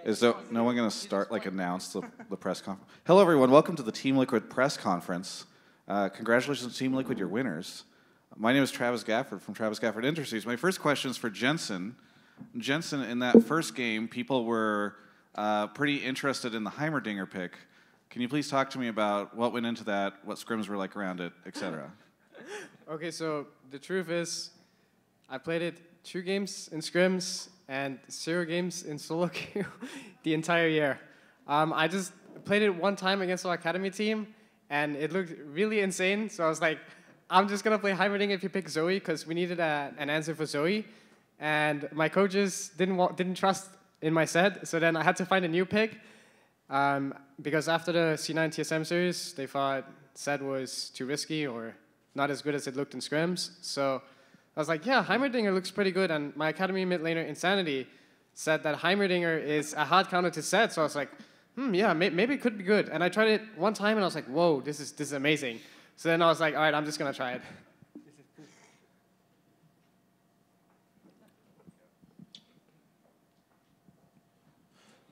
Is there no one going to start, like, announce the press conference? Hello, everyone. Welcome to the Team Liquid press conference. Congratulations, Team Liquid, you're winners. My name is Travis Gafford from Travis Gafford Industries. My first question is for Jensen. Jensen, in that first game, people were pretty interested in the Heimerdinger pick. Can you please talk to me about what went into that, what scrims were like around it, etc.? Okay, so the truth is, I played it 2 games in scrims and 0 games in solo queue the entire year. I just played it 1 time against our academy team, and it looked really insane. So I was like, I'm just gonna play Heimerdinger if you pick Zoe, because we needed an answer for Zoe, and my coaches didn't trust in my set. So then I had to find a new pick, because after the C9 TSM series, they thought set was too risky or not as good as it looked in scrims. So I was like, yeah, Heimerdinger looks pretty good. And my academy mid laner, Insanity, said that Heimerdinger is a hard counter to set. So I was like, yeah, maybe it could be good. And I tried it 1 time, and I was like, whoa, this is amazing. So then I was like, all right, I'm just going to try it.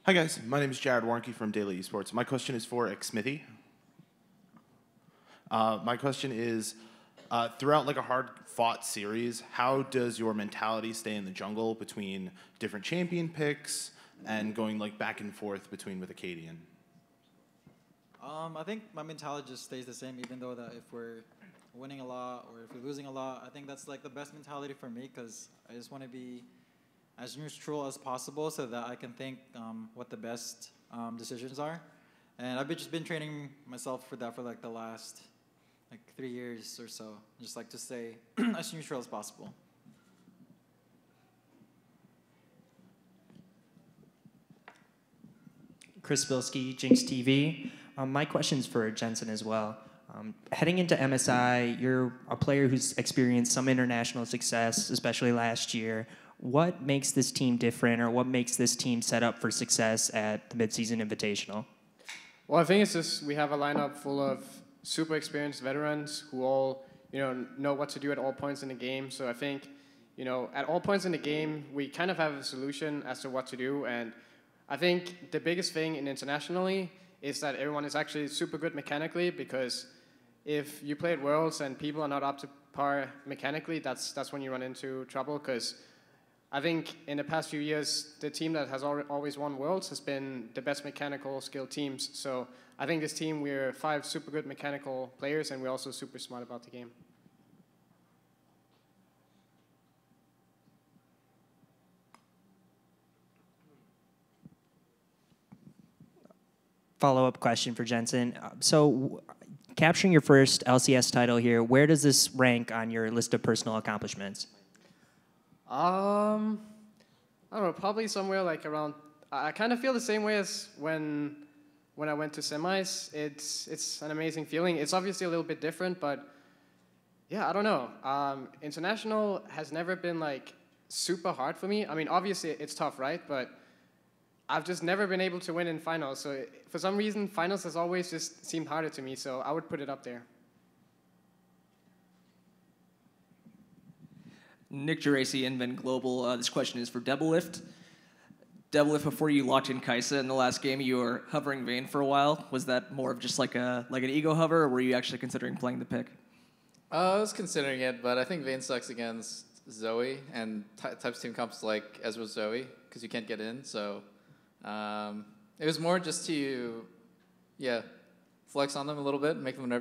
Hi, guys. My name is Jared Warnke from Daily Esports. My question is for Xmithy. My question is, throughout like a hard-fought series, how does your mentality stay in the jungle between different champion picks and going like back and forth between with Acadian? I think my mentality just stays the same, even though that if we're winning a lot or if we're losing a lot. I think that's like the best mentality for me, because I just want to be as neutral as possible so that I can think what the best decisions are. And I've just been training myself for that for like the last 3 years or so. Just like to stay as neutral as possible. Chris Bilski, Jinx TV. My question's for Jensen as well. Heading into MSI, you're a player who's experienced some international success, especially last year. What makes this team different, or what makes this team set up for success at the Midseason Invitational? Well, I think it's just we have a lineup full of super experienced veterans who all know what to do at all points in the game. So I think at all points in the game we kind of have a solution as to what to do. And I think the biggest thing in internationally is that everyone is actually super good mechanically, because if you play at Worlds and people are not up to par mechanically, that's when you run into trouble. Because I think in the past few years, the team that has always won Worlds has been the best mechanical skilled teams. So I think this team, we're 5 super good mechanical players, and we're also super smart about the game. Follow-up question for Jensen. Capturing your first LCS title here, where does this rank on your list of personal accomplishments? I don't know, probably somewhere like around. I kind of feel the same way as when I went to semis. It's an amazing feeling. It's obviously a little bit different, but yeah, I don't know. International has never been like super hard for me. I mean, obviously it's tough, right? But I've just never been able to win in finals. So for some reason, finals has always just seemed harder to me. So I would put it up there. Nick Geraci, Invent Global. This question is for Doublelift. Doublelift, before you locked in Kaisa in the last game, you were hovering Vayne for a while. Was that more of just like an ego hover, or were you actually considering playing the pick? I was considering it, but I think Vayne sucks against Zoe, and Type's team comps like Ezra Zoe, because you can't get in. So it was more just to, flex on them a little bit, make them nervous.